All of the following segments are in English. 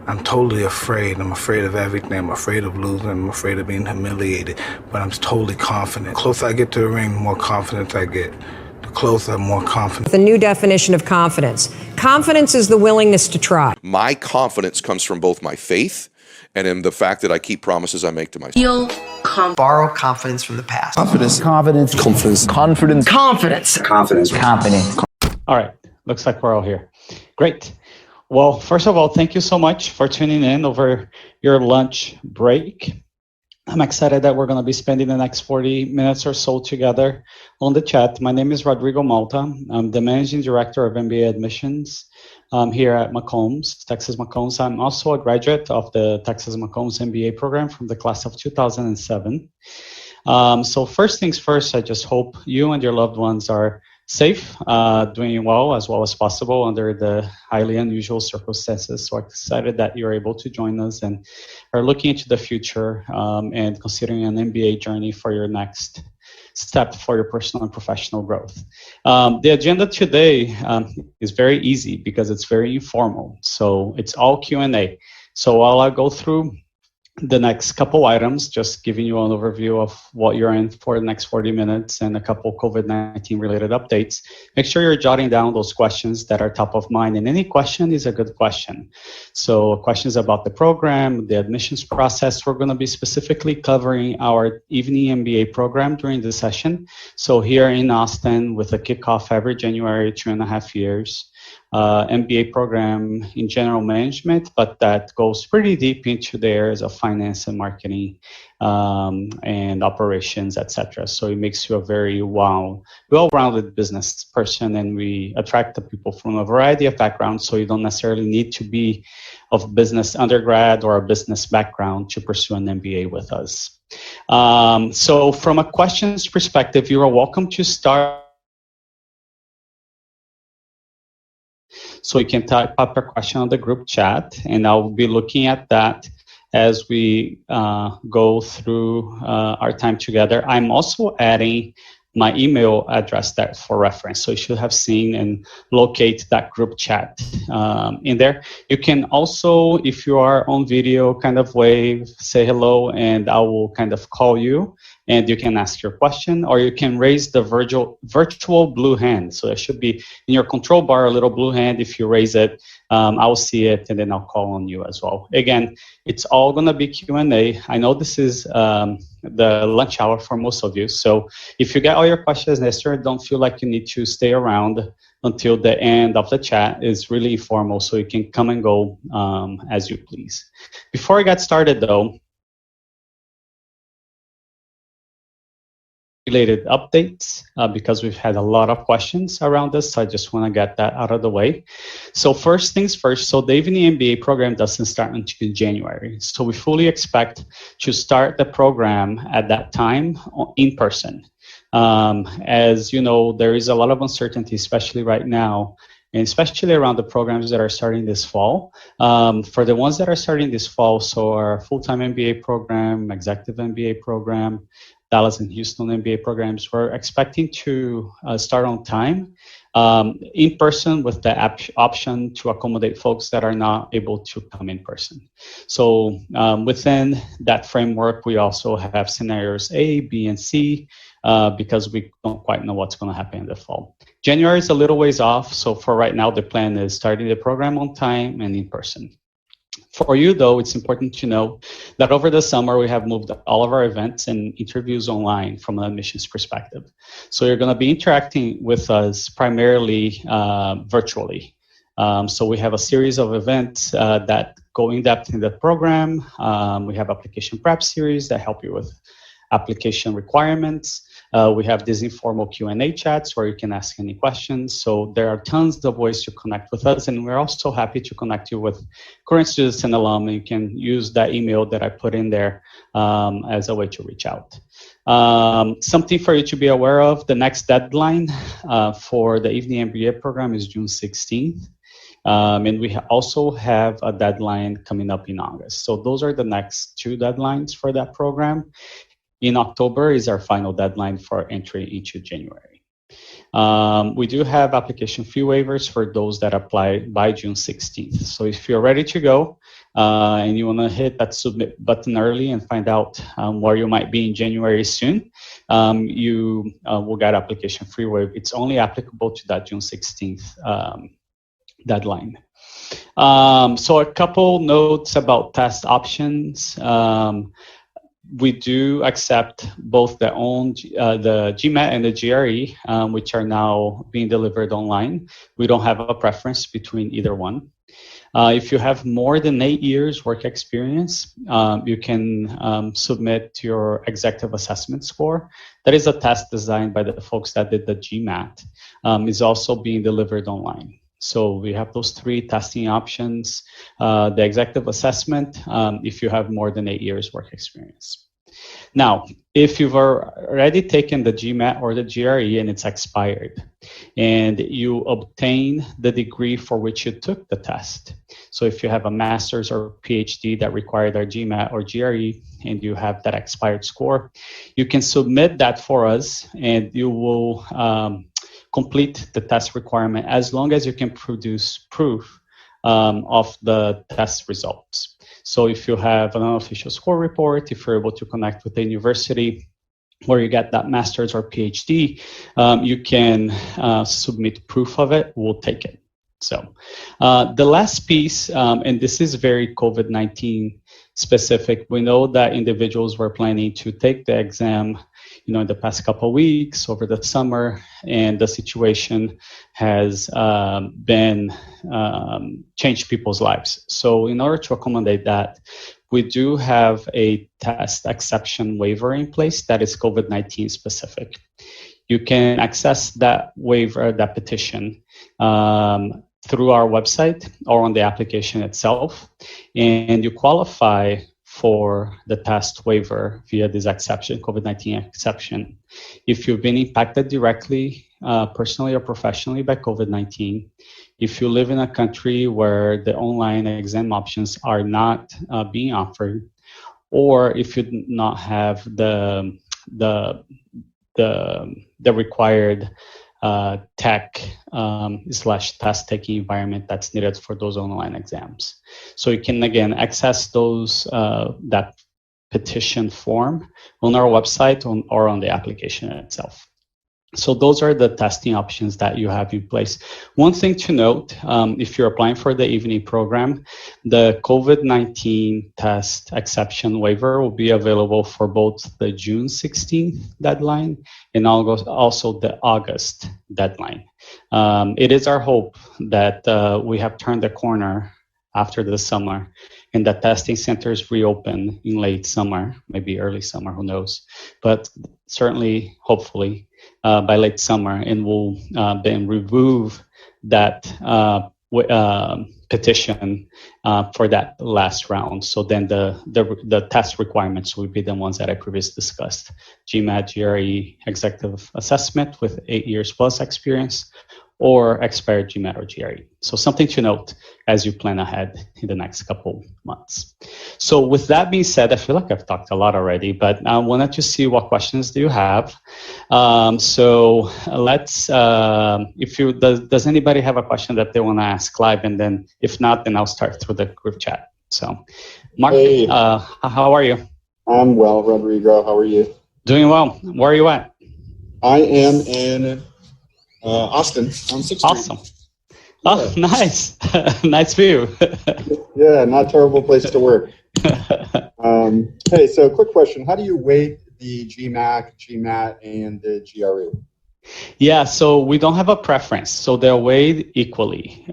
I'm totally afraid. I'm afraid of everything. I'm afraid of losing. I'm afraid of being humiliated. But I'm totally confident. The closer I get to the ring, the more confidence I get. The closer, the more confident. The new definition of confidence. Confidence is the willingness to try. My confidence comes from both my faith and in the fact that I keep promises I make to myself. Borrow confidence from the past. Confidence. All right, looks like we're all here. Great. Well, first of all, thank you so much for tuning in over your lunch break. I'm excited that we're going to be spending the next 40 minutes or so together on the chat. My name is Rodrigo Malta. I'm the Managing Director of MBA Admissions here at McCombs, Texas McCombs. I'm also a graduate of the Texas McCombs MBA program from the class of 2007. So first things first, I just hope you and your loved ones are safe, doing well as possible under the highly unusual circumstances. So I'm excited that you're able to join us and are looking into the future and considering an MBA journey for your next step for your personal and professional growth. The agenda today is very easy because it's very informal. So it's all Q&A. So while I go through the next couple items, just giving you an overview of what you're in for the next 40 minutes and a couple COVID-19 related updates. Make sure you're jotting down those questions that are top of mind, and any question is a good question. So questions about the program, the admissions process. We're going to be specifically covering our evening MBA program during the session. So here in Austin, with a kickoff every January, 2.5 years. MBA program in general management, but that goes pretty deep into the areas of finance and marketing and operations, etc. So it makes you a very well-rounded business person, and we attract the people from a variety of backgrounds, so you don't necessarily need to be of business undergrad or a business background to pursue an MBA with us. So from a questions perspective, you are welcome to start. So you can type up a question on the group chat, and I'll be looking at that as we go through our time together. I'm also adding my email address there for reference. So you should have seen and locate that group chat in there. You can also, if you are on video, kind of wave, say hello, and I will kind of call you. And you can ask your question, or you can raise the virtual blue hand. So there should be in your control bar a little blue hand. If you raise it, I'll see it, and then I'll call on you as well. Again, it's all going to be Q&A. I know this is the lunch hour for most of you. So if you get all your questions answered, don't feel like you need to stay around until the end of the chat. Is really informal, so you can come and go as you please. Before I get started, though, related updates because we've had a lot of questions around this. So I just want to get that out of the way. So first things first, so the evening MBA program doesn't start until January. So we fully expect to start the program at that time in person. As you know, there is a lot of uncertainty, especially right now, and especially around the programs that are starting this fall. For the ones that are starting this fall, so our full-time MBA program, executive MBA program, Dallas and Houston MBA programs, we're expecting to start on time in person with the option to accommodate folks that are not able to come in person. So within that framework, we also have scenarios A, B, and C because we don't quite know what's going to happen in the fall. January is a little ways off, so for right now, the plan is starting the program on time and in person. For you, though, it's important to know that over the summer, we have moved all of our events and interviews online from an admissions perspective. So you're going to be interacting with us primarily virtually. So we have a series of events that go in depth in the program. We have application prep series that help you with application requirements. We have these informal Q&A chats where you can ask any questions. So there are tons of ways to connect with us, and we're also happy to connect you with current students and alum. You can use that email that I put in there as a way to reach out. Something for you to be aware of, the next deadline for the evening MBA program is June 16th. And we also have a deadline coming up in August. So those are the next two deadlines for that program. In October is our final deadline for entry into January. We do have application fee waivers for those that apply by June 16th. So if you're ready to go and you want to hit that submit button early and find out where you might be in January soon, you will get application fee waiver. It's only applicable to that June 16th deadline. So a couple notes about test options. We do accept both the GMAT and the GRE, which are now being delivered online. We don't have a preference between either one. If you have more than 8 years work experience, you can submit your executive assessment score. That is a test designed by the folks that did the GMAT. Is also being delivered online. So we have those 3 testing options. The executive assessment, if you have more than 8 years work experience. Now, if you've already taken the GMAT or the GRE and it's expired, and you obtain the degree for which you took the test, so if you have a master's or PhD that required a GMAT or GRE, and you have that expired score, you can submit that for us, and you will complete the test requirement as long as you can produce proof of the test results. So if you have an unofficial score report, if you're able to connect with the university where you get that master's or PhD, you can submit proof of it. We'll take it. So the last piece, and this is very COVID-19 specific, we know that individuals were planning to take the exam in the past couple of weeks over the summer, and the situation has been changed people's lives. So in order to accommodate that, we do have a test exception waiver in place that is COVID-19 specific. You can access that waiver, that petition, through our website or on the application itself, and you qualify for the test waiver via this exception, COVID-19 exception, if you've been impacted directly, personally or professionally by COVID-19, if you live in a country where the online exam options are not being offered, or if you do not have the required tech / test taking environment that's needed for those online exams. So you can again access those that petition form on our website or on the application itself. So those are the testing options that you have in place. One thing to note, if you're applying for the evening program, the COVID-19 test exception waiver will be available for both the June 16th deadline and also the August deadline. It is our hope that we have turned the corner after the summer and that testing centers reopen in late summer, maybe early summer, who knows. But certainly, hopefully, by late summer, and we'll then remove that petition for that last round. So then the test requirements will be the ones that I previously discussed: GMAT, GRE, executive assessment with 8 years plus experience, or expired GMAT or GRE. So something to note as you plan ahead in the next couple months. So with that being said, I feel like I've talked a lot already, but I wanted to see what questions do you have. So let's, does anybody have a question that they want to ask live? And then if not, then I'll start through the group chat. So Mark, hey, how are you? I'm well, Rodrigo. How are you? Doing well. Where are you at? I am in Austin on 6th Street. Awesome. Oh, nice. Nice view. Yeah, not a terrible place to work. Hey, so quick question. How do you weight the GMAT, and the GRE? Yeah, so we don't have a preference. So they're weighed equally.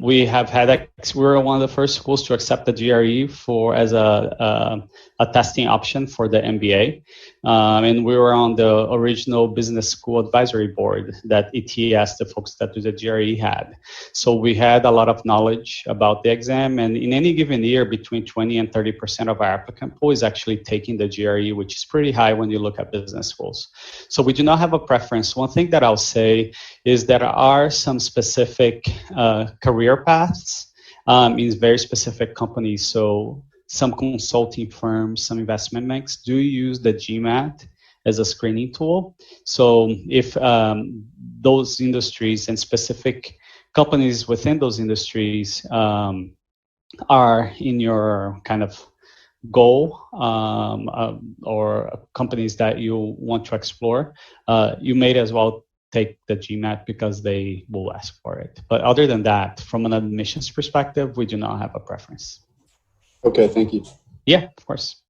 We have had, we're one of the first schools to accept the GRE as a testing option for the MBA. And we were on the original business school advisory board that ETS, the folks that do the GRE, had. So we had a lot of knowledge about the exam. And in any given year, between 20 and 30% of our applicant pool is actually taking the GRE, which is pretty high when you look at business schools. So we do not have a preference. One thing that I'll say is there are some specific career paths in very specific companies. So some consulting firms, some investment banks do use the GMAT as a screening tool. So if those industries and specific companies within those industries are in your kind of goal or companies that you want to explore, you may as well take the GMAT because they will ask for it. But other than that, from an admissions perspective, we do not have a preference. Okay, thank you. Yeah, of course.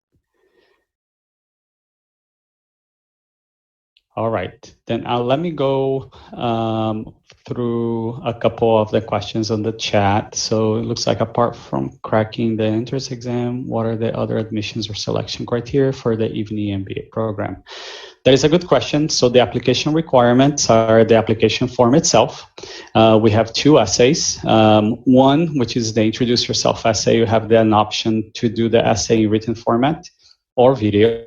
All right, then let me go through a couple of the questions on the chat. So it looks like apart from cracking the entrance exam, what are the other admissions or selection criteria for the evening MBA program? That is a good question. So the application requirements are the application form itself. We have two essays. One, which is the introduce yourself essay. You have an option to do the essay in written format or video.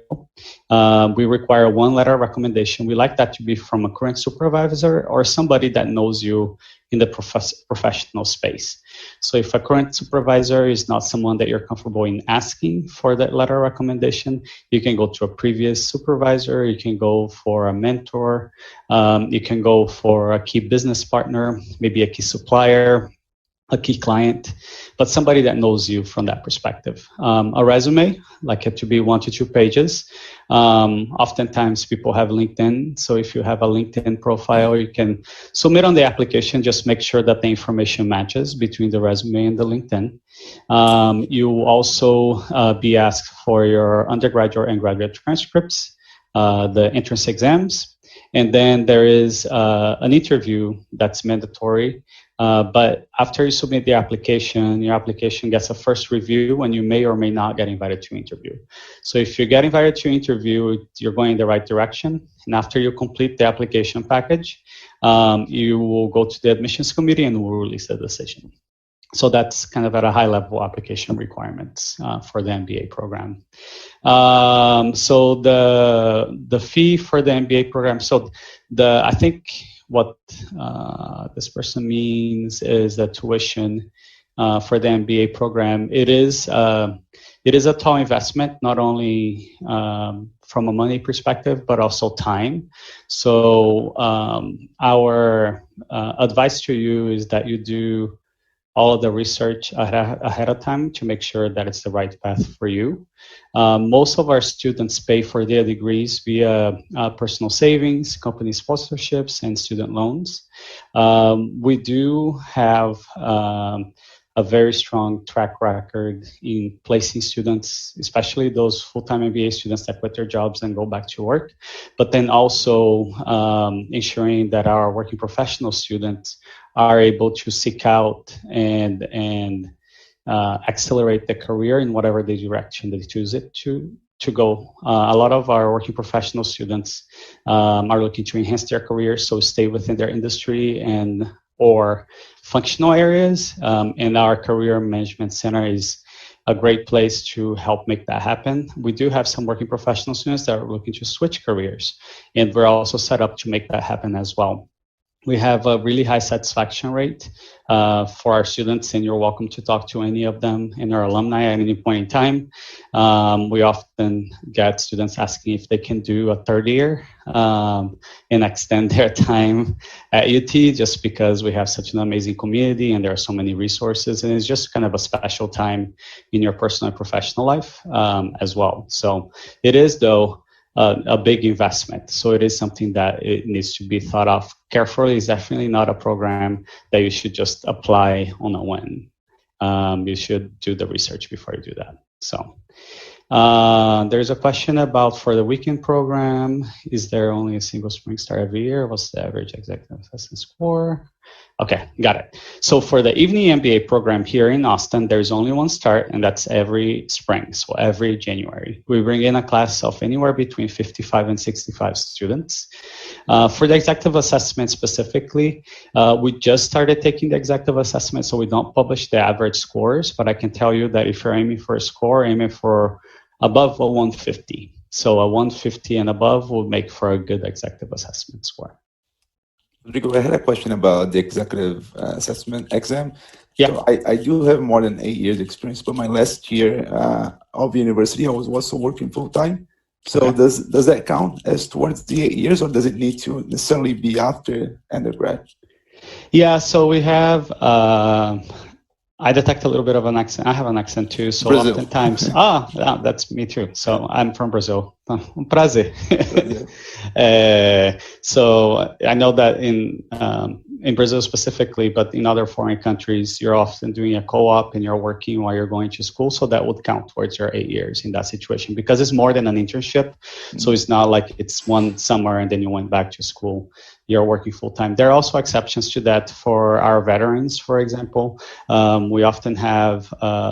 We require one letter of recommendation. We like that to be from a current supervisor or somebody that knows you in the professional space. So if a current supervisor is not someone that you're comfortable in asking for that letter of recommendation, you can go to a previous supervisor, you can go for a mentor, you can go for a key business partner, maybe a key supplier, a key client, but somebody that knows you from that perspective. A resume, like it to be 1 to 2 pages. Oftentimes people have LinkedIn. So if you have a LinkedIn profile, you can submit on the application, just make sure that the information matches between the resume and the LinkedIn. You will also be asked for your undergraduate and graduate transcripts, the entrance exams, and then there is an interview that's mandatory. But after you submit the application, your application gets a first review and you may or may not get invited to interview. So if you get invited to interview, you're going in the right direction. And after you complete the application package, you will go to the admissions committee and we'll release the decision. So that's kind of at a high level application requirements for the MBA program. So the fee for the MBA program, so I think what this person means is the tuition for the MBA program. It is a tall investment, not only from a money perspective, but also time. So our advice to you is that you do all of the research ahead of time to make sure that it's the right path for you. Most of our students pay for their degrees via personal savings, company sponsorships, and student loans. We do have a very strong track record in placing students, especially those full-time MBA students that quit their jobs and go back to work, but then also ensuring that our working professional students are able to seek out and accelerate their career in whatever the direction they choose it to go. A lot of our working professional students are looking to enhance their careers, so stay within their industry and or functional areas. And our career management center is a great place to help make that happen. We do have some working professional students that are looking to switch careers, and we're also set up to make that happen as well. We have a really high satisfaction rate for our students, and you're welcome to talk to any of them in our alumni at any point in time. We often get students asking if they can do a third year and extend their time at UT, just because we have such an amazing community and there are so many resources, and it's just kind of a special time in your personal and professional life as well. So it is, though, a big investment. So it is something that it needs to be thought of carefully. It's definitely not a program that you should just apply on a whim. You should do the research before you do that. So there's a question about for the weekend program, is there only a single spring start every year? What's the average executive assessment score? Okay, got it. So for the evening MBA program here in Austin, there's only one start, and that's every spring, so every January. We bring in a class of anywhere between 55 and 65 students. For the executive assessment specifically, we just started taking the executive assessment, so we don't publish the average scores, but I can tell you that if you're aiming for a score, aiming for above a 150. So a 150 and above will make for a good executive assessment score. Rodrigo, I had a question about the executive assessment exam. Yeah. So I do have more than 8 years experience, but my last year of university, I was also working full time. So does that count as towards the 8 years, or does it need to necessarily be after undergrad? Yeah, so we have, I detect a little bit of an accent. I have an accent too. So Brazil. oftentimes, that's me too. So I'm from Brazil. Um prazer. Brazil. So I know that in Brazil specifically, but in other foreign countries, you're often doing a co-op and you're working while you're going to school. So that would count towards your 8 years in that situation, because it's more than an internship. So it's not like it's one summer and then you went back to school. You're working full time. There are also exceptions to that for our veterans, for example. We often have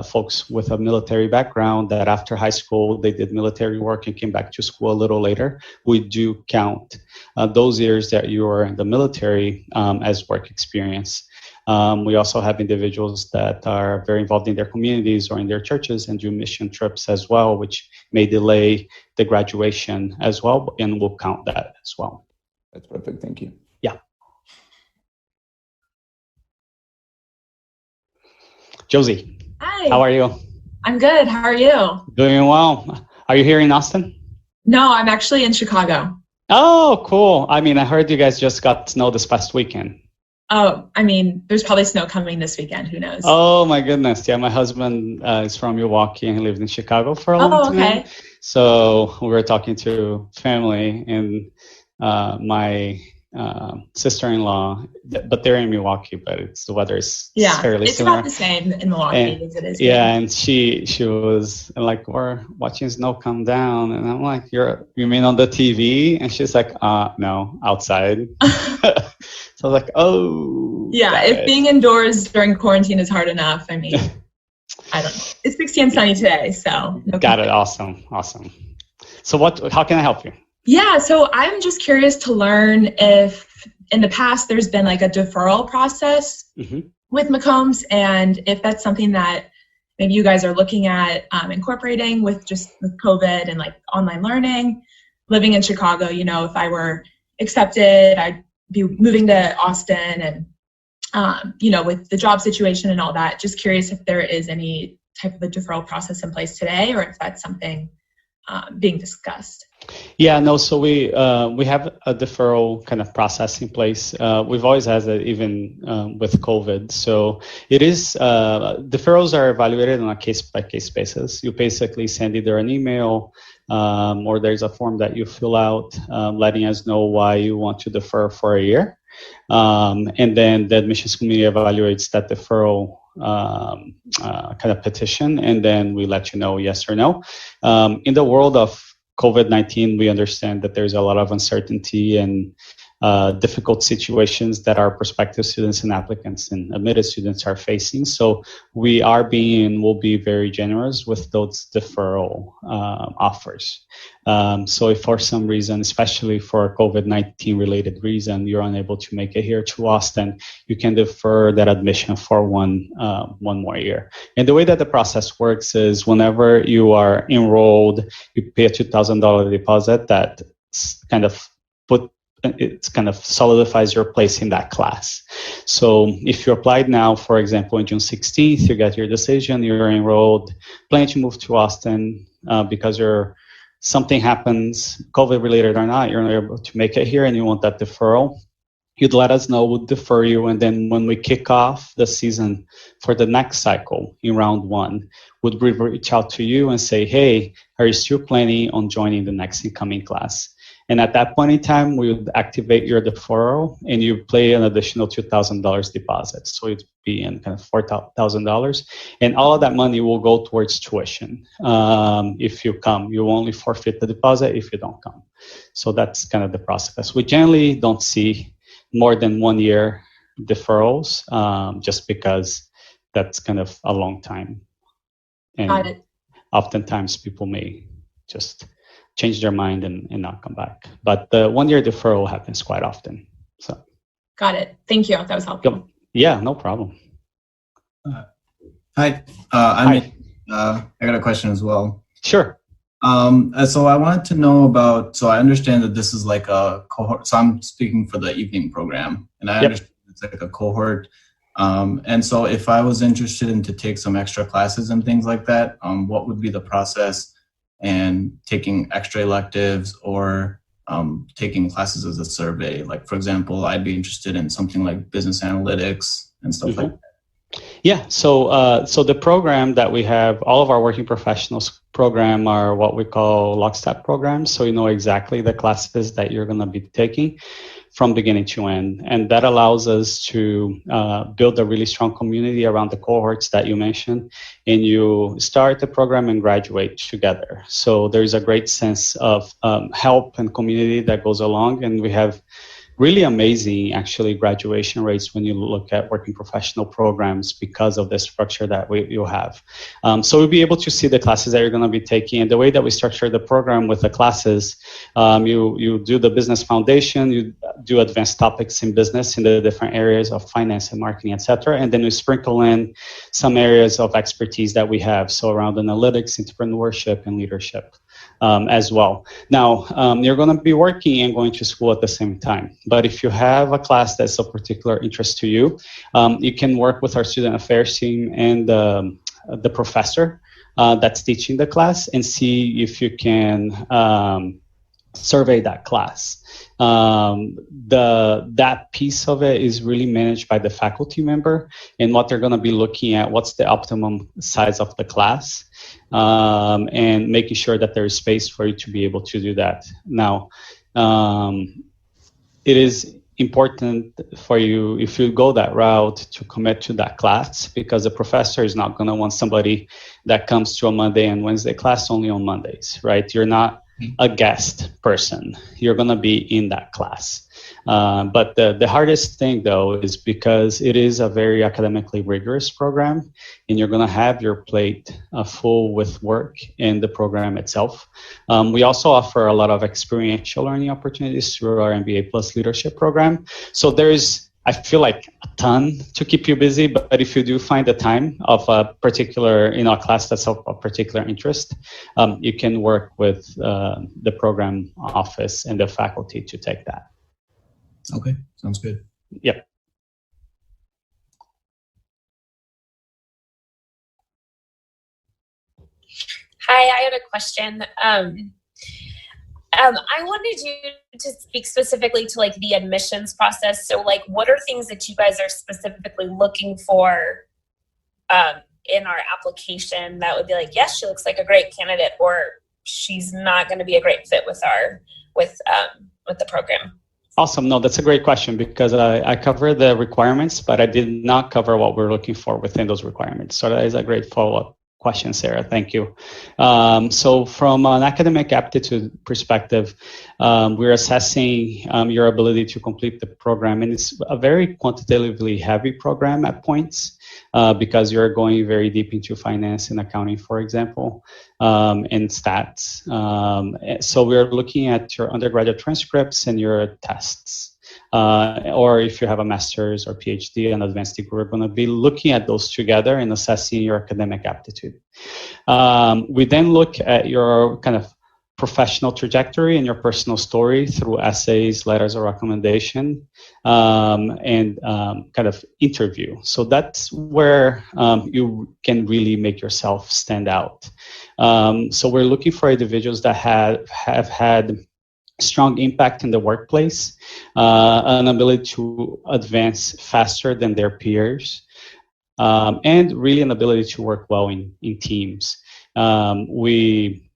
folks with a military background that after high school, they did military work and came back to school a little later. We do count those years that you are in the military as work experience. We also have individuals that are very involved in their communities or in their churches and do mission trips as well, which may delay the graduation as well, and we'll count that as well. That's perfect. Thank you. Yeah. Josie. Hi. How are you? I'm good. How are you? Doing well. Are you here in Austin? No, I'm actually in Chicago. Oh, cool. I mean, I heard you guys just got snow this past weekend. Oh, I mean, there's probably snow coming this weekend. Who knows? Oh, my goodness. Yeah, my husband is from Milwaukee and he lived in Chicago for a long time. Okay. So we were talking to family, and my sister-in-law, but they're in Milwaukee, but the weather is fairly it's similar. about the same in Milwaukee as it is here. Yeah, and she was like, we're watching snow come down, and I'm like, you mean on the TV? And she's like, no, outside. So I was like, oh. Yeah, if being indoors during quarantine is hard enough, I mean, I don't know. It's 60 and sunny today, so. No Got it. Awesome. So how can I help you? Yeah, so I'm just curious to learn if in the past there's been like a deferral process with McCombs, and if that's something that maybe you guys are looking at incorporating with COVID and like online learning. Living in Chicago, if I were accepted, I'd be moving to Austin, and with the job situation and all that, just curious if there is any type of a deferral process in place today, or if that's something being discussed. Yeah, no, so we have a deferral kind of process in place. We've always had it even with COVID. So it is, deferrals are evaluated on a case-by-case basis. You basically send either an email or there's a form that you fill out letting us know why you want to defer for a year. And then the admissions committee evaluates that deferral kind of petition, and then we let you know yes or no. In the world of COVID-19, we understand that there's a lot of uncertainty and difficult situations that our prospective students and applicants and admitted students are facing. So we are will be very generous with those deferral offers. So if for some reason, especially for a COVID-19 related reason, you're unable to make it here to Austin, you can defer that admission for one more year. And the way that the process works is whenever you are enrolled, you pay a $2,000 deposit that kind of solidifies your place in that class. So if you applied now, for example, on June 16th, you get your decision, you're enrolled, planning to move to Austin because something happens, COVID related or not, you're not able to make it here and you want that deferral, you'd let us know, we'll defer you. And then when we kick off the season for the next cycle in round 1, would we reach out to you and say, hey, are you still planning on joining the next incoming class? And at that point in time, we would activate your deferral and you pay an additional $2,000 deposit. So it'd be in kind of $4,000. And all of that money will go towards tuition. If you come, you only forfeit the deposit if you don't come. So that's kind of the process. We generally don't see more than 1 year deferrals just because that's kind of a long time. And Got it. Oftentimes people may just change their mind and not come back. But the 1 year deferral happens quite often. So. Got it. Thank you. That was helpful. Yeah, no problem. Hi. I got a question as well. Sure. So I wanted to know about, so I understand that this is like a cohort. So I'm speaking for the evening program, and I understand it's like a cohort. And so if I was interested in to take some extra classes and things like that, what would be the process? and taking extra electives or taking classes as a survey? Like, for example, I'd be interested in something like business analytics and stuff like that. Yeah, so the program that we have, all of our working professionals program are what we call lockstep programs. So you know exactly the classes that you're going to be taking from beginning to end. And that allows us to build a really strong community around the cohorts that you mentioned. And you start the program and graduate together. So there's a great sense of help and community that goes along. And we have really amazing, actually, graduation rates when you look at working professional programs because of the structure that you have. So we'll be able to see the classes that you're going to be taking. And the way that we structure the program with the classes, you do the business foundation, you do advanced topics in business in the different areas of finance and marketing, etc. And then we sprinkle in some areas of expertise that we have. So around analytics, entrepreneurship, and leadership. As well. Now, you're going to be working and going to school at the same time. But if you have a class that's of particular interest to you, you can work with our student affairs team and the professor that's teaching the class and see if you can survey that class. That piece of it is really managed by the faculty member, and what they're going to be looking at, what's the optimum size of the class, and making sure that there is space for you to be able to do that. Now, it is important for you, if you go that route, to commit to that class, because the professor is not going to want somebody that comes to a Monday and Wednesday class only on Mondays, right? You're not a guest person. You're going to be in that class. But the hardest thing, though, is because it is a very academically rigorous program, and you're going to have your plate full with work in the program itself. We also offer a lot of experiential learning opportunities through our MBA Plus Leadership program. So there's, I feel like, a ton to keep you busy, but if you do find the time of a particular, a class that's of particular interest, you can work with the program office and the faculty to take that. Okay, sounds good. Yep. Hi, I had a question. I wanted you to speak specifically to like the admissions process. So like, what are things that you guys are specifically looking for in our application that would be like, yes, she looks like a great candidate, or she's not going to be a great fit with the program? Awesome. No, that's a great question, because I cover the requirements, but I did not cover what we're looking for within those requirements. So that is a great follow-up question, Sarah. Thank you. So from an academic aptitude perspective, we're assessing your ability to complete the program. And it's a very quantitatively heavy program at points, because you're going very deep into finance and accounting, for example, and stats. So we're looking at your undergraduate transcripts and your tests. Or if you have a master's or PhD and advanced degree, we're going to be looking at those together and assessing your academic aptitude. We then look at your kind of professional trajectory and your personal story through essays, letters of recommendation, and kind of interview. So that's where you can really make yourself stand out. So we're looking for individuals that have had strong impact in the workplace, an ability to advance faster than their peers, and really an ability to work well in teams. We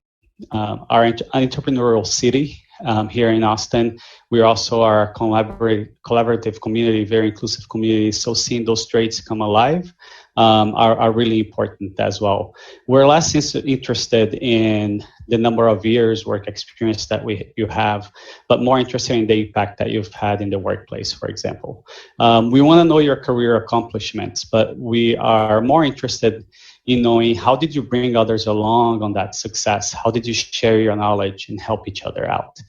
are an entrepreneurial city here in Austin. We also are a collaborative community, very inclusive community. So seeing those traits come alive are really important as well. We're less interested in the number of years work experience that you have, but more interested in the impact that you've had in the workplace, for example. We want to know your career accomplishments, but we are more interested in knowing how did you bring others along on that success? How did you share your knowledge and help each other out?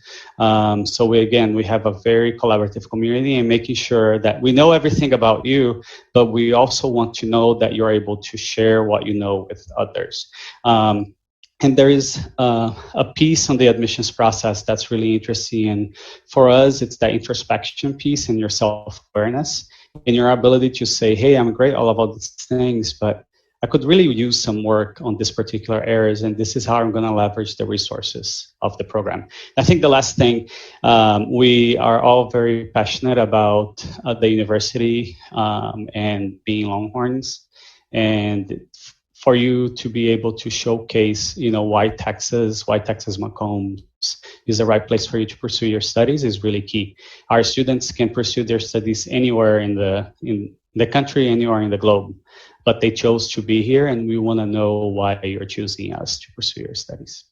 So we have a very collaborative community, and making sure that we know everything about you, but we also want to know that you're able to share what you know with others. And there is a piece on the admissions process that's really interesting. And for us, it's that introspection piece and your self-awareness and your ability to say, hey, I'm great all about these things, but I could really use some work on this particular areas, and this is how I'm going to leverage the resources of the program. I think the last thing, we are all very passionate about the university and being Longhorns, and for you to be able to showcase, why Texas Macomb is the right place for you to pursue your studies is really key. Our students can pursue their studies anywhere in the country, anywhere in the globe, but they chose to be here, and we want to know why you're choosing us to pursue your studies.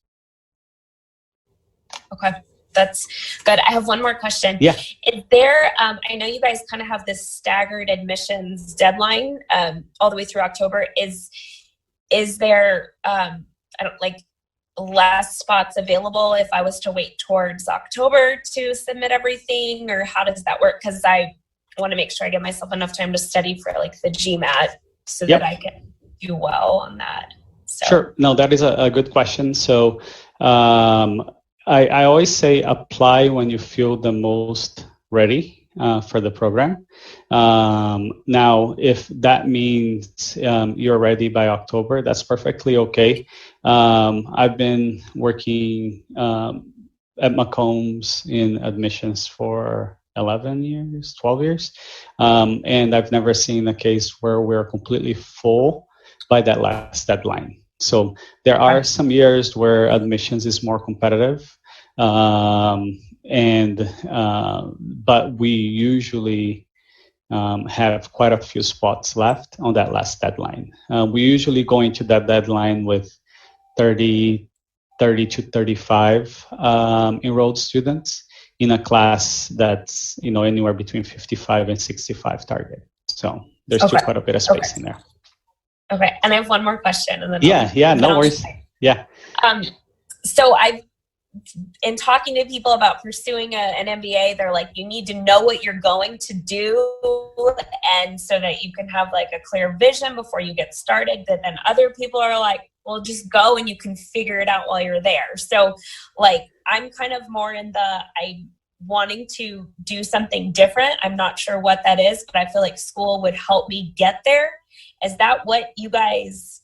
Okay, that's good. I have one more question. Yeah. Is there, I know you guys kind of have this staggered admissions deadline all the way through October. Is there, less spots available if I was to wait towards October to submit everything, or how does that work? Because I want to make sure I give myself enough time to study for the GMAT so that I can do well on that. So. Sure. No, that is a good question. So I always say apply when you feel the most ready for the program. Now, if that means you're ready by October, that's perfectly okay. I've been working at Macombs in admissions for 11 years, 12 years, and I've never seen a case where we're completely full by that last deadline. So there are some years where admissions is more competitive, but we usually have quite a few spots left on that last deadline. We usually go into that deadline with 30 to 35 enrolled students in a class that's anywhere between 55 and 65 target. So there's still quite a bit of space in there. Okay, and I have one more question, and then no worries. Yeah. So in talking to people about pursuing an MBA, they're like, you need to know what you're going to do, and so that you can have a clear vision before you get started. But then other people are like, well, just go and you can figure it out while you're there. So I'm kind of more in wanting to do something different. I'm not sure what that is, but I feel like school would help me get there. Is that what you guys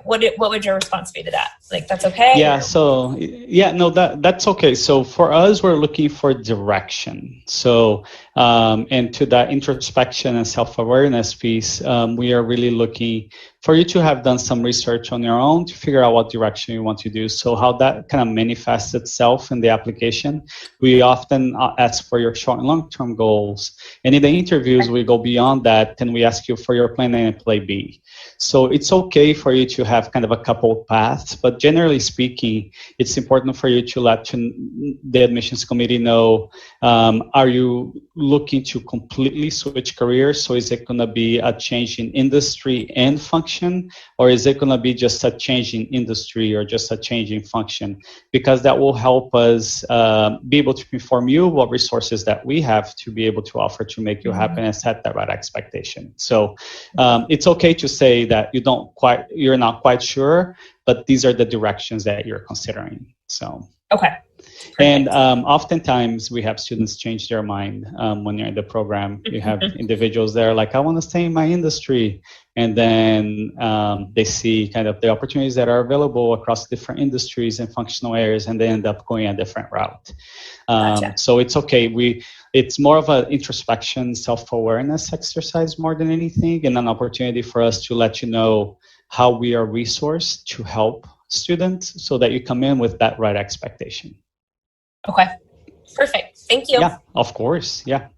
what would your response be to that? That's okay? Yeah. So that's okay. So for us, we're looking for direction. So and to that introspection and self-awareness piece, we are really looking for you to have done some research on your own to figure out what direction you want to do. So how that kind of manifests itself in the application, we often ask for your short and long-term goals. And in the interviews, we go beyond that and we ask you for your plan A and plan B. So it's okay for you to have kind of a couple paths, but generally speaking, it's important for you to let the admissions committee know, are you looking to completely switch careers? So is it going to be a change in industry and function, or is it going to be just a change in industry or just a change in function? Because that will help us be able to inform you what resources that we have to be able to offer to make you happen and set that right expectation. So it's okay to say that you're not quite sure, but these are the directions that you're considering. So okay. And oftentimes we have students change their mind when you're in the program. You have individuals that are like, I want to stay in my industry. And then they see kind of the opportunities that are available across different industries and functional areas, and they end up going a different route. Gotcha. So it's okay. It's more of an introspection, self-awareness exercise more than anything, and an opportunity for us to let you know how we are resourced to help students so that you come in with that right expectation. Okay, perfect. Thank you. Yeah, of course. Yeah.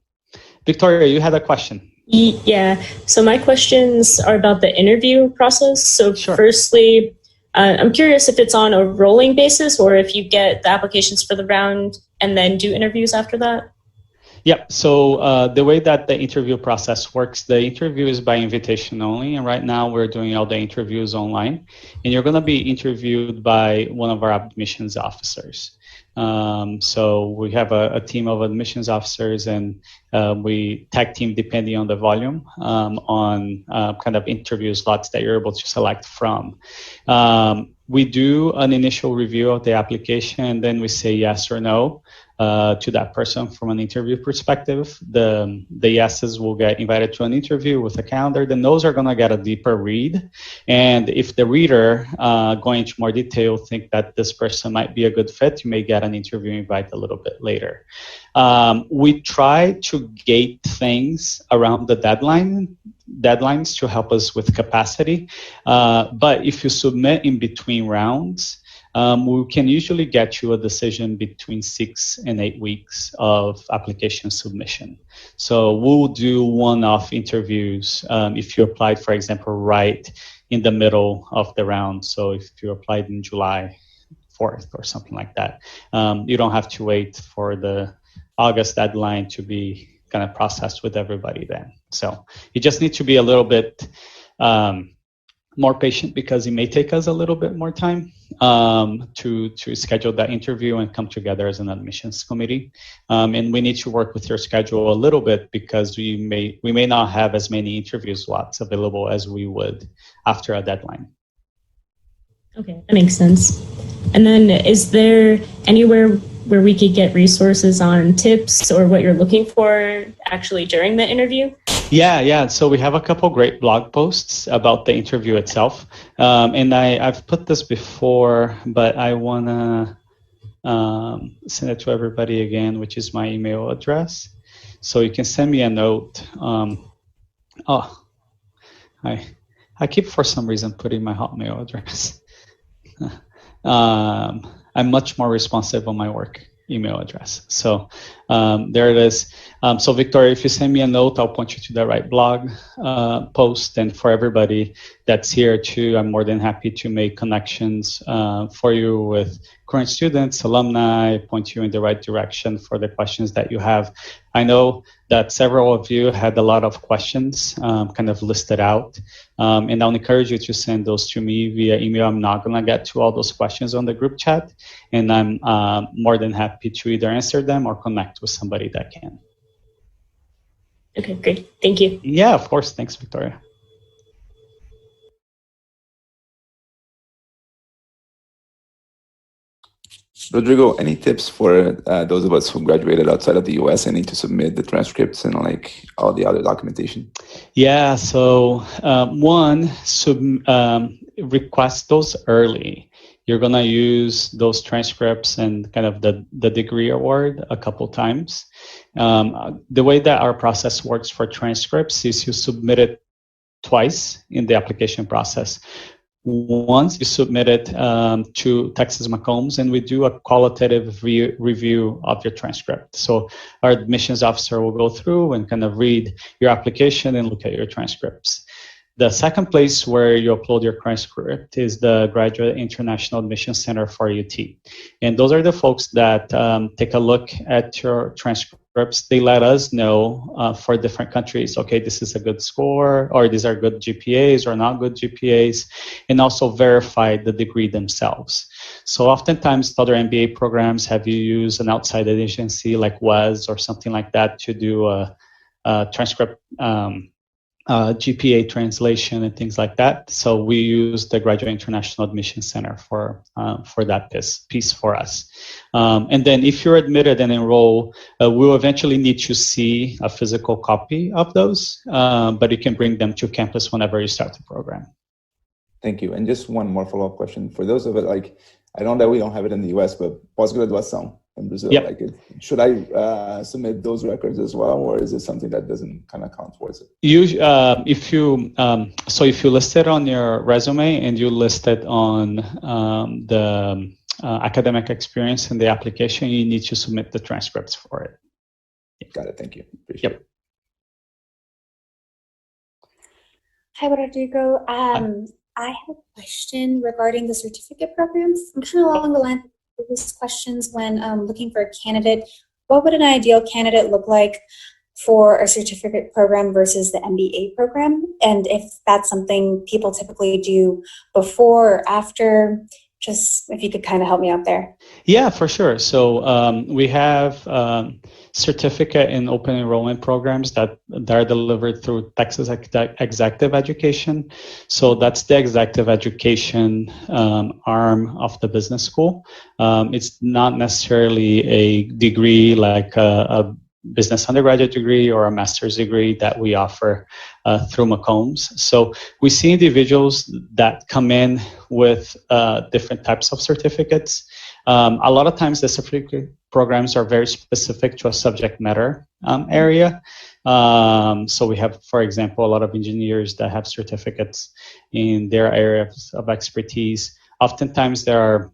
Victoria, you had a question. Yeah. So my questions are about the interview process. So firstly, I'm curious if it's on a rolling basis or if you get the applications for the round and then do interviews after that. Yeah, so the way that the interview process works, the interview is by invitation only. And right now we're doing all the interviews online. And you're going to be interviewed by one of our admissions officers. So we have a team of admissions officers, and we tag team depending on the volume on kind of interview slots that you're able to select from. We do an initial review of the application, and then we say yes or no. to that person from an interview perspective. The yeses will get invited to an interview with a calendar. The nos are going to get a deeper read. And if the reader, going into more detail, think that this person might be a good fit, you may get an interview invite a little bit later. We try to gate things around the deadlines to help us with capacity. But if you submit in between rounds, we can usually get you a decision between 6 and 8 weeks of application submission. So we'll do one-off interviews if you applied, for example, right in the middle of the round. So if you applied in July 4th or something like that, you don't have to wait for the August deadline to be kind of processed with everybody then. So you just need to be a little bit more patient, because it may take us a little bit more time to schedule that interview and come together as an admissions committee. And we need to work with your schedule a little bit, because we may not have as many interview slots available as we would after a deadline. Okay, that makes sense. And then is there anywhere where we could get resources on tips or what you're looking for actually during the interview? Yeah. So we have a couple great blog posts about the interview itself. And I've put this before, but I want to send it to everybody again, which is my email address. So you can send me a note. I keep, for some reason, putting my Hotmail address. I'm much more responsive on my work email address. So there it is. So Victoria, if you send me a note, I'll point you to the right blog post. And for everybody that's here too, I'm more than happy to make connections for you with current students, alumni, point you in the right direction for the questions that you have. I know that several of you had a lot of questions kind of listed out. And I'll encourage you to send those to me via email. I'm not going to get to all those questions on the group chat. And I'm more than happy to either answer them or connect with somebody that can. Okay, great. Thank you. Yeah, of course. Thanks, Victoria. Rodrigo, any tips for those of us who graduated outside of the US and need to submit the transcripts and like all the other documentation? Yeah, so one, request those early. You're going to use those transcripts and kind of the degree award a couple times. The way that our process works for transcripts is you submit it twice in the application process. Once you submit it to Texas McCombs, and we do a qualitative review of your transcript. So our admissions officer will go through and kind of read your application and look at your transcripts. The second place where you upload your transcript is the Graduate International Admissions Center for UT. And those are the folks that take a look at your transcripts. They let us know for different countries, okay, this is a good score, or these are good GPAs or not good GPAs, and also verify the degree themselves. So oftentimes other MBA programs have you use an outside agency like WES or something like that to do a transcript GPA translation and things like that. So we use the Graduate International Admissions Center for that piece for us. And then if you're admitted and enroll, we'll eventually need to see a physical copy of those, but you can bring them to campus whenever you start the program. Thank you. And just one more follow-up question. For those of it, like, I know that we don't have it in the US, but pós-graduação in Brazil, yep. Like, should I submit those records as well, or is it something that doesn't kind of count towards it? If you list it on your resume and you list it on the academic experience in the application, you need to submit the transcripts for it. Got it. Thank you. Appreciate it. Hi, Rodrigo. I have a question regarding the certificate programs. I'm kind of along the line of these questions when looking for a candidate. What would an ideal candidate look like for a certificate program versus the MBA program? And if that's something people typically do before or after Just if you could kind of help me out there. Yeah, for sure. So we have certificate in open enrollment programs that are delivered through Texas Executive Education. So that's the executive education arm of the business school. It's not necessarily a degree like a business undergraduate degree or a master's degree that we offer through McCombs. So we see individuals that come in with different types of certificates. A lot of times the certificate programs are very specific to a subject matter area. So we have, for example, a lot of engineers that have certificates in their areas of expertise. Oftentimes there are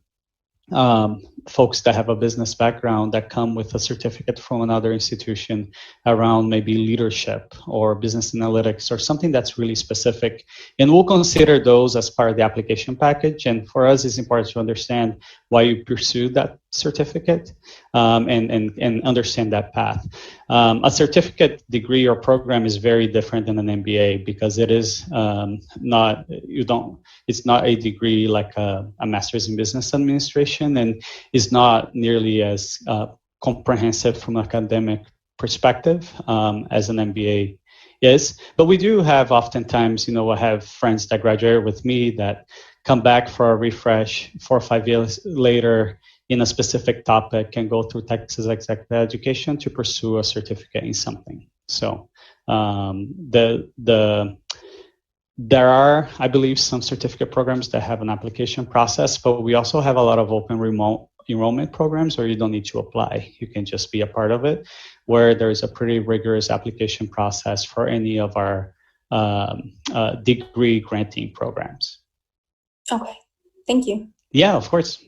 folks that have a business background that come with a certificate from another institution around maybe leadership or business analytics or something that's really specific. And we'll consider those as part of the application package. And for us, it's important to understand why you pursue that certificate and understand that path. A certificate degree or program is very different than an MBA because it is it's not a degree like a master's in business administration, and is not nearly as comprehensive from an academic perspective as an MBA is. But we do have oftentimes, I have friends that graduate with me that come back for a refresh 4 or 5 years later in a specific topic and go through Texas Executive Education to pursue a certificate in something. So there are, I believe, some certificate programs that have an application process, but we also have a lot of open remote enrollment programs where you don't need to apply. You can just be a part of it, where there is a pretty rigorous application process for any of our degree granting programs. Okay, thank you. Yeah, of course.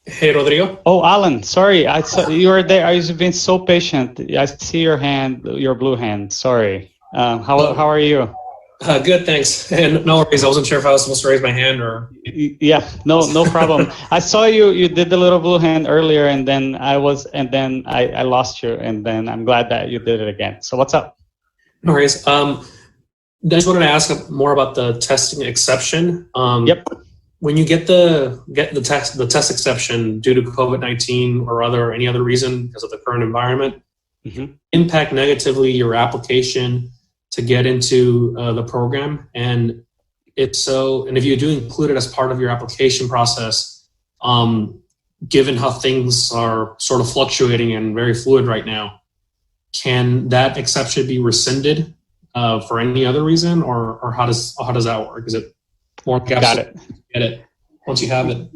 Hey, Rodrigo. Oh, Alan, sorry. I saw you were there. You've been so patient. I see your hand, your blue hand. Sorry. How are you? Good, thanks. And no worries. I wasn't sure if I was supposed to raise my hand or. Yeah, no problem. I saw you did the little blue hand earlier, and then I lost you, and then I'm glad that you did it again. So what's up? No worries. I just wanted to ask more about the testing exception. Yep. When you get the test exception due to COVID-19 or any other reason because of the current environment, impact negatively your application to get into the program? And if so, and if you do include it as part of your application process, given how things are sort of fluctuating and very fluid right now, can that exception be rescinded for any other reason, or how does that work? Is it more Got it. Get it once you have it?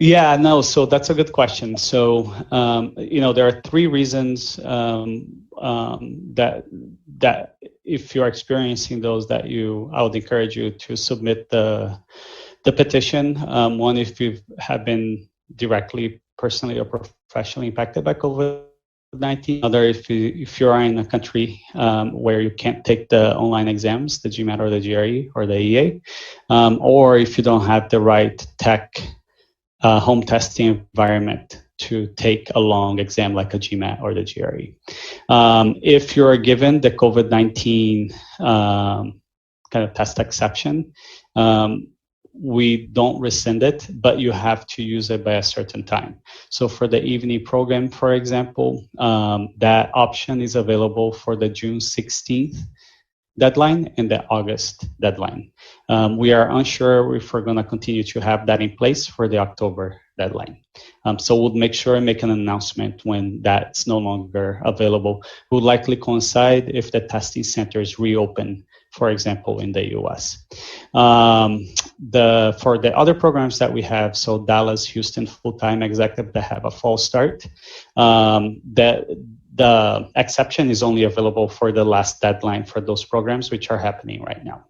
Yeah, no, so that's a good question. So, there are 3 reasons that if you're experiencing those, I would encourage you to submit the petition. One, if you have been directly, personally, or professionally impacted by COVID-19. Another, if you are in a country where you can't take the online exams, the GMAT or the GRE or the EA, or if you don't have the right tech home testing environment to take a long exam like a GMAT or the GRE. If you're given the COVID-19 kind of test exception, we don't rescind it, but you have to use it by a certain time. So for the evening program, for example, that option is available for the June 16th deadline and the August deadline. We are unsure if we're going to continue to have that in place for the October deadline. So we'll make sure and make an announcement when that's no longer available. It will likely coincide if the testing centers reopen, for example, in the US. For the other programs that we have, so Dallas, Houston, full-time executive that have a fall start, the exception is only available for the last deadline for those programs, which are happening right now.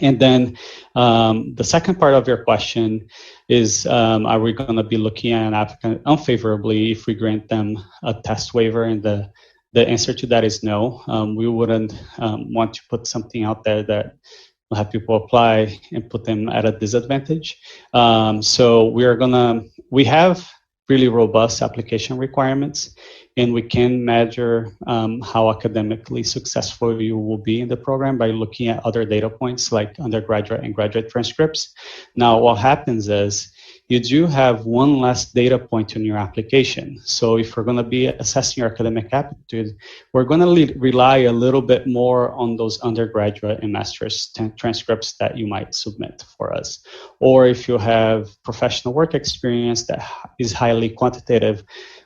And then the second part of your question is, are we going to be looking at an applicant unfavorably if we grant them a test waiver? And the answer to that is no. We wouldn't want to put something out there that will have people apply and put them at a disadvantage. So we have really robust application requirements. and we can measure how academically successful you will be in the program by looking at other data points like undergraduate and graduate transcripts. Now, what happens is you do have one less data point in your application. So if we're going to be assessing your academic aptitude, we're going to rely a little bit more on those undergraduate and master's transcripts that you might submit for us. Or if you have professional work experience that is highly quantitative,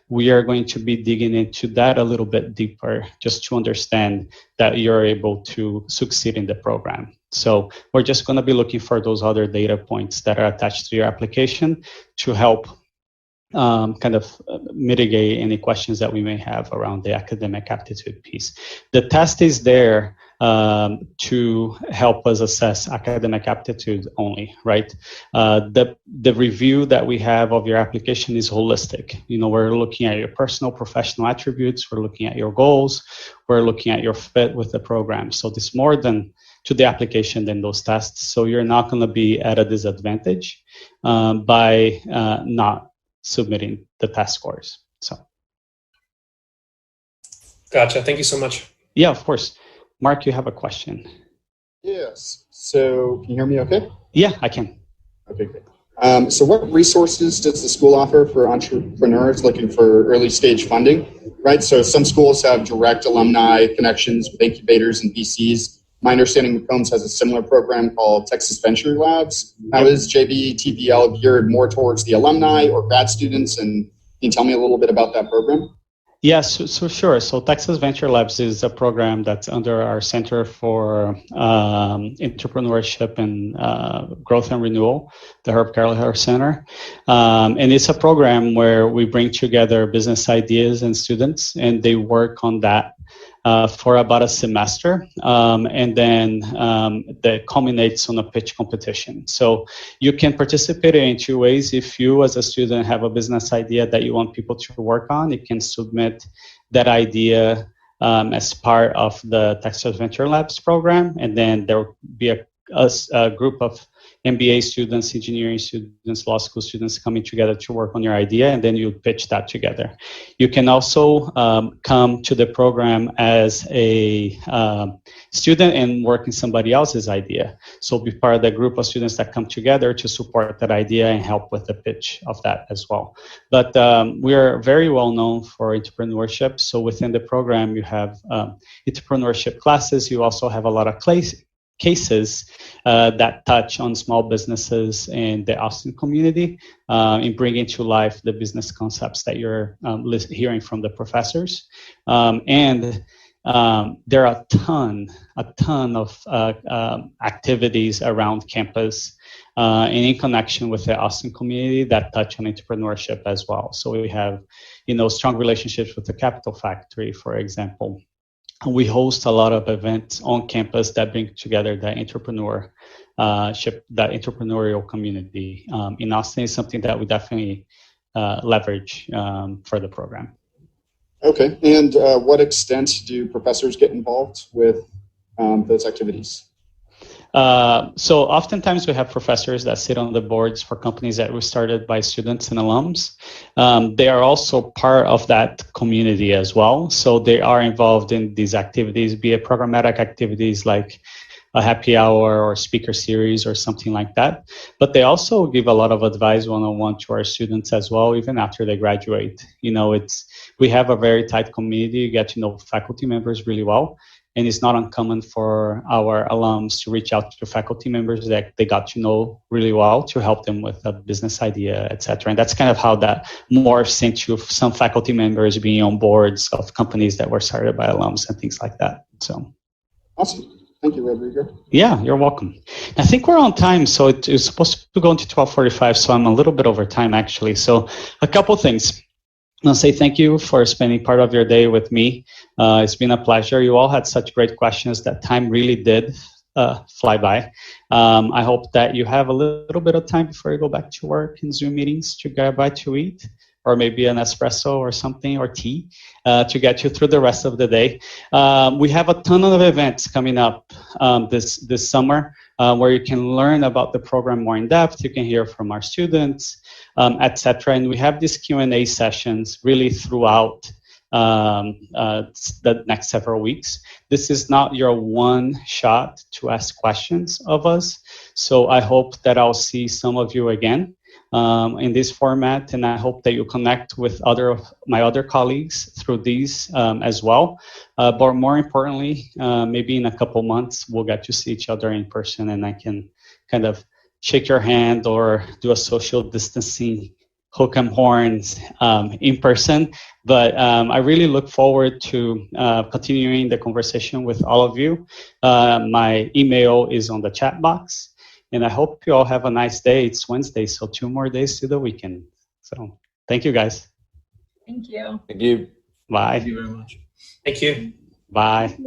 we are going to be digging into that a little bit deeper just to understand that you're able to succeed in the program. So we're just going to be looking for those other data points that are attached to your application to help kind of mitigate any questions that we may have around the academic aptitude piece. The test is there to help us assess academic aptitude only, right? The review that we have of your application is holistic. You know, we're looking at your personal, professional attributes, we're looking at your goals, we're looking at your fit with the program. So there's more to the application than those tests. So you're not going to be at a disadvantage by not submitting the test scores. So. Gotcha. Thank you so much. Yeah, of course. Mark, you have a question. Yes. So can you hear me okay? Yeah, I can. Okay, great. So what resources does the school offer for entrepreneurs looking for early stage funding, right? So some schools have direct alumni connections with incubators and VCs. My understanding McCombs has a similar program called Texas Venture Labs. How is JBTVL geared more towards the alumni or grad students? And can you tell me a little bit about that program? Yes, so sure. So Texas Venture Labs is a program that's under our Center for Entrepreneurship and Growth and Renewal, the Herb Kelleher Center. And it's a program where we bring together business ideas and students, and they work on that for about a semester, and then that culminates on a pitch competition. So you can participate in two ways. If you as a student have a business idea that you want people to work on, you can submit that idea as part of the Texas Venture Labs program, and then there will be a group of MBA students, engineering students, law school students coming together to work on your idea, and then you pitch that together. You can also come to the program as a student and work in somebody else's idea. So be part of the group of students that come together to support that idea and help with the pitch of that as well. But we are very well known for entrepreneurship. So within the program, you have entrepreneurship classes. You also have a lot of cases that touch on small businesses in the Austin community in bringing to life the business concepts that you're hearing from the professors. And there are a ton of activities around campus and in connection with the Austin community that touch on entrepreneurship as well. So we have, strong relationships with the Capital Factory, for example. We host a lot of events on campus that bring together that entrepreneurial community. In Austin is something that we definitely leverage for the program. Okay, and what extent do professors get involved with those activities? So oftentimes we have professors that sit on the boards for companies that were started by students and alums. They are also part of that community as well. So they are involved in these activities, be it programmatic activities like a happy hour or speaker series or something like that. But they also give a lot of advice one-on-one to our students as well, even after they graduate. We have a very tight community. You get to know faculty members really well. And it's not uncommon for our alums to reach out to faculty members that they got to know really well to help them with a business idea, et cetera. And that's kind of how that morphs into some faculty members being on boards of companies that were started by alums and things like that. So, awesome. Thank you, Rodrigo. Yeah, you're welcome. I think we're on time, so it's supposed to go into 12:45, so I'm a little bit over time, actually. So a couple things. I'll say thank you for spending part of your day with me. It's been a pleasure. You all had such great questions that time really did fly by. I hope that you have a little bit of time before you go back to work in Zoom meetings to grab a bite to eat, or maybe an espresso or something, or tea, to get you through the rest of the day. We have a ton of events coming up this summer where you can learn about the program more in depth. You can hear from our students, etc. And we have these Q&A sessions really throughout the next several weeks. This is not your one shot to ask questions of us. So I hope that I'll see some of you again in this format, and I hope that you connect with my other colleagues through these as well. But more importantly, maybe in a couple months, we'll get to see each other in person, and I can kind of shake your hand or do a social distancing hook 'em horns in person. But I really look forward to continuing the conversation with all of you. My email is on the chat box. And I hope you all have a nice day. It's Wednesday, so 2 more days to the weekend. So thank you, guys. Thank you. Thank you. Bye. Thank you very much. Thank you. Bye.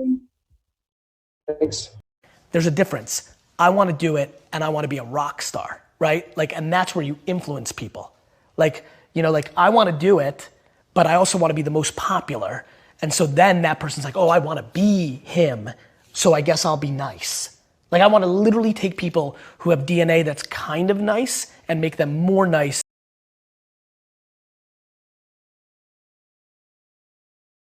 Thanks. There's a difference. I want to do it and I want to be a rock star, right? Like, and that's where you influence people. Like, you know, like I want to do it, but I also want to be the most popular. And so then that person's like, oh, I want to be him. So I guess I'll be nice. Like I want to literally take people who have DNA that's kind of nice and make them more nice